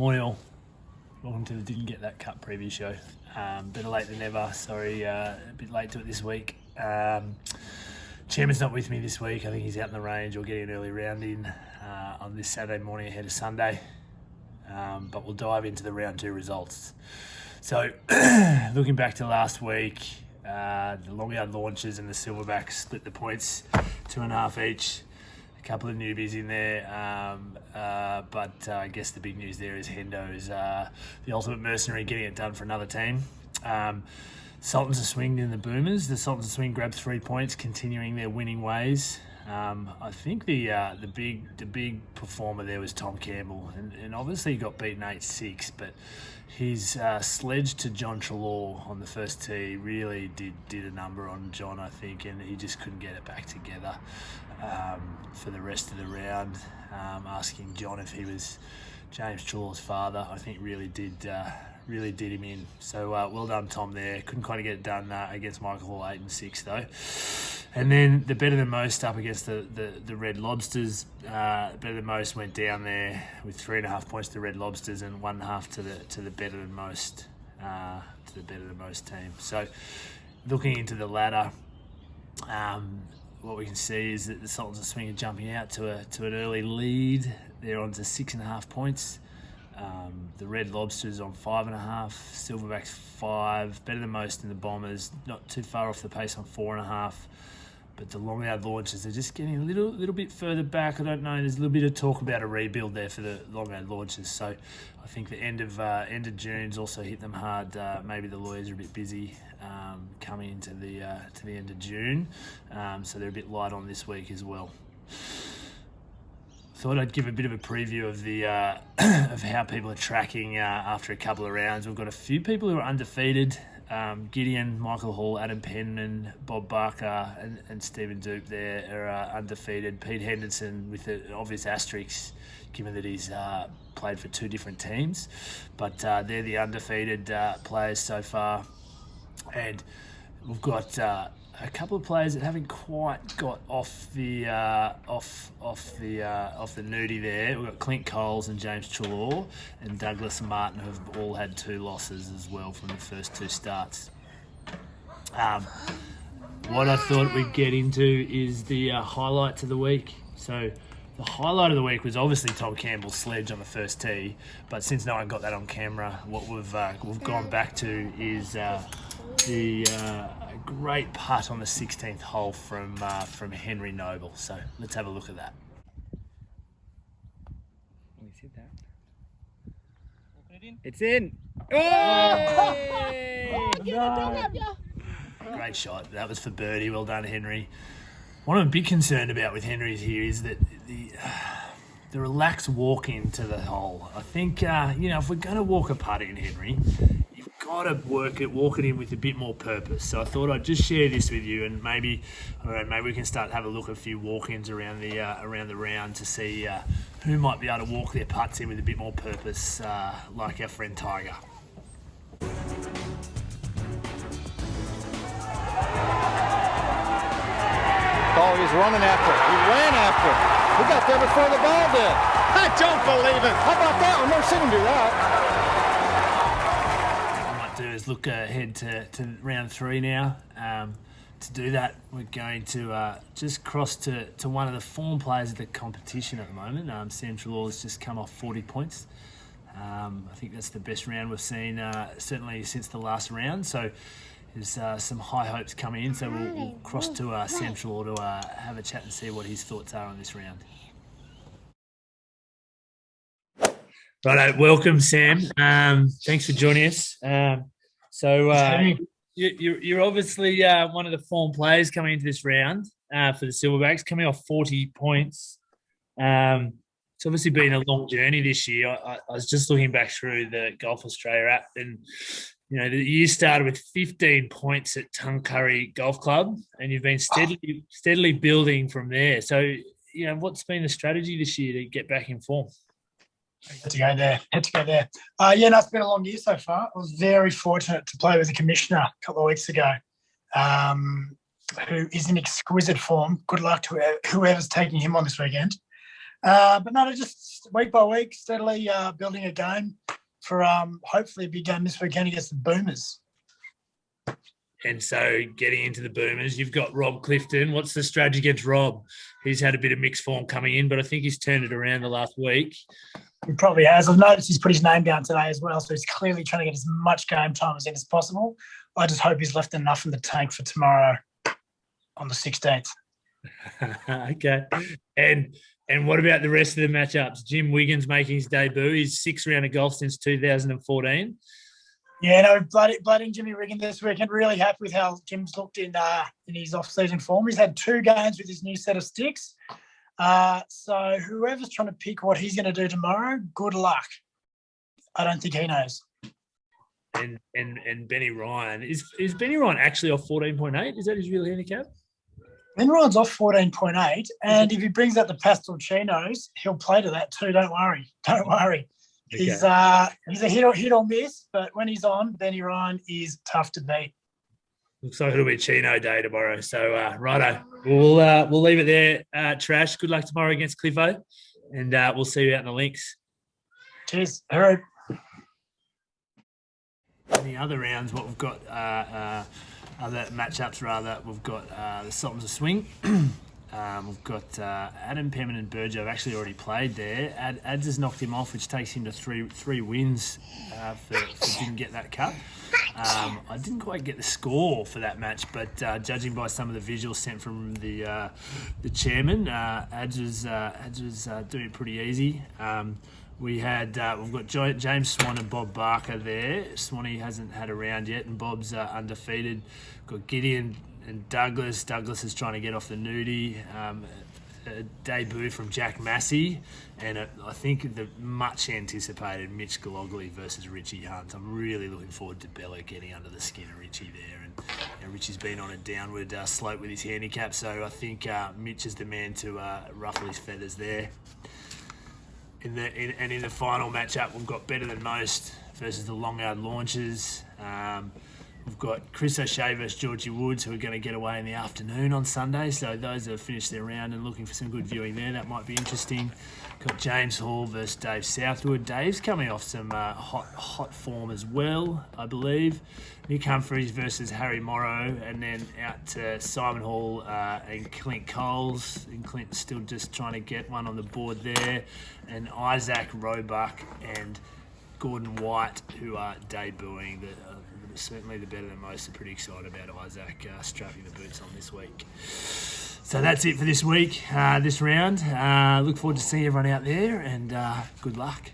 Morning all. Welcome to the Didn't Get That Cut preview show. Better late than never. Sorry, a bit late to it this week. Chairman's not with me this week. I think he's out in the range or getting an early round in on this Saturday morning ahead of Sunday. But we'll dive into the round 2 results. So, looking back to last week, the long-yard launches and the Silverbacks split the points 2.5 each. A couple of newbies in there, but I guess the big news there is Hendo's the ultimate mercenary getting it done for another team. Sultans are swinged in the Boomers. The Sultans are swing grabbed 3 points, continuing their winning ways. I think the big performer there was Tom Campbell, and obviously he got beaten 8-6, but his sledge to John Treloar on the first tee really did a number on John, I think, and he just couldn't get it back together for the rest of the round. Asking John if he was James Treloar's father, I think really did him in. So well done, Tom, there. Couldn't quite get it done against Michael Hall 8-6 though. And then the better than most up against the Red Lobsters. Better than most went down there with 3.5 points to the Red Lobsters and 1.5 to the better than most team. So looking into the ladder, what we can see is that the Sultans are swinging, jumping out to an early lead. They're on to 6.5 points. The Red Lobsters on 5.5, Silverbacks 5, better than most in the Bombers, not too far off the pace on 4.5. But the long-yard launches are just getting a little bit further back. I don't know. There's a little bit of talk about a rebuild there for the long-yard launches. So I think the end of June's also hit them hard. Maybe the lawyers are a bit busy coming into the end of June, so they're a bit light on this week as well. Thought I'd give a bit of a preview of the of how people are tracking after a couple of rounds. We've got a few people who are undefeated. Gideon, Michael Hall, Adam Penman, Bob Barker and Stephen Dupe there are undefeated. Pete Henderson with an obvious asterisk given that he's played for 2 different teams. But they're the undefeated players so far. And we've got a couple of players that haven't quite got off the nudie there. We've got Clint Coles and James Treloar and Douglas Martin, who have all had 2 losses as well from the first 2 starts. What I thought we'd get into is the highlights of the week. So the highlight of the week was obviously Tom Campbell's sledge on the first tee, but since no one got that on camera, what we've gone back to is the great putt on the 16th hole from Henry Noble. So let's have a look at that. It's in. Oh! Great shot. That was for birdie. Well done, Henry. What I'm a bit concerned about with Henry here is that the relaxed walk into the hole. I think if we're going to walk a putt in, Henry, you've got to walk it in with a bit more purpose. So I thought I'd just share this with you, and maybe we can start to have a look at a few walk-ins around the round to see who might be able to walk their putts in with a bit more purpose, like our friend Tiger. Oh, he's running after it. He ran after it. He got there before the ball did. I don't believe it. How about that? I've never seen him do that. What I might do is look ahead to round 3 now. To do that, we're going to just cross to one of the form players of the competition at the moment. Sam Treloar has just come off 40 points. I think that's the best round we've seen, certainly since the last round. So there's some high hopes coming in. So we'll cross to Sam Treloar to have a chat and see what his thoughts are on this round. Righto, welcome, Sam. Thanks for joining us. You're obviously one of the form players coming into this round for the Silverbacks, coming off 40 points. It's obviously been a long journey this year. I was just looking back through the Golf Australia app, and the year started with 15 points at Tuncurry Golf Club, and you've been steadily building from there. So, what's been the strategy this year to get back in form? Had to go there. It's been a long year so far. I was very fortunate to play with the commissioner a couple of weeks ago, who is in exquisite form. Good luck to whoever's taking him on this weekend. But no, they're just week by week, steadily building a game for hopefully a big game this weekend against the Boomers. And so getting into the Boomers, you've got Rob Clifton. What's the strategy against Rob? He's had a bit of mixed form coming in, but I think he's turned it around the last week. He probably has. I've noticed he's put his name down today as well, so he's clearly trying to get as much game time as possible. I just hope he's left enough in the tank for tomorrow on the 16th. Okay. And what about the rest of the matchups? Jim Wiggins making his debut. He's 6th round of golf since 2014. Yeah, no, blooding Jimmy Wiggins this weekend. Really happy with how Jim's looked in his off-season form. He's had 2 games with his new set of sticks. So whoever's trying to pick what he's going to do tomorrow, good luck. I don't think he knows. And Benny Ryan. Is Benny Ryan actually off 14.8? Is that his real handicap? Ben Ryan's off 14.8, and if he brings out the pastel chinos, he'll play to that too. Don't worry. Okay. He's a hit or miss, but when he's on, Benny Ryan is tough to beat. Looks like it'll be Chino day tomorrow. So, righto, we'll leave it there. Trash, good luck tomorrow against Cliffo, and we'll see you out in the links. Cheers. All right. In the other rounds, what we've got, other matchups rather, we've got the Sultans of Swing. We've got Adam Pemmin and Burjo have actually already played there. Ads has knocked him off, which takes him to three wins for didn't get that cut. I didn't quite get the score for that match, but judging by some of the visuals sent from the chairman, Ads was doing it pretty easy. We've got James Swan and Bob Barker there. Swanee hasn't had a round yet, and Bob's undefeated. We've got Gideon and Douglas. Douglas is trying to get off the nudie. A debut from Jack Massey, and I think the much anticipated Mitch Galogly versus Richie Hunt. I'm really looking forward to Bella getting under the skin of Richie there, and Richie's been on a downward slope with his handicap, so I think Mitch is the man to ruffle his feathers there. In the final matchup, we've got Better Than Most versus the Long-Yard Launchers. We've got Chris O'Shea versus Georgie Woods, who are going to get away in the afternoon on Sunday. So those that have finished their round and looking for some good viewing there, that might be interesting. Got James Hall versus Dave Southwood. Dave's coming off some hot form as well, I believe. Nick Humphreys versus Harry Morrow, and then out to Simon Hall and Clint Coles. And Clint's still just trying to get one on the board there. And Isaac Roebuck and Gordon White, who are debuting. Certainly the Better Than Most are pretty excited about Isaac strapping the boots on this week. So that's it for this week, this round. Look forward to seeing everyone out there, and good luck.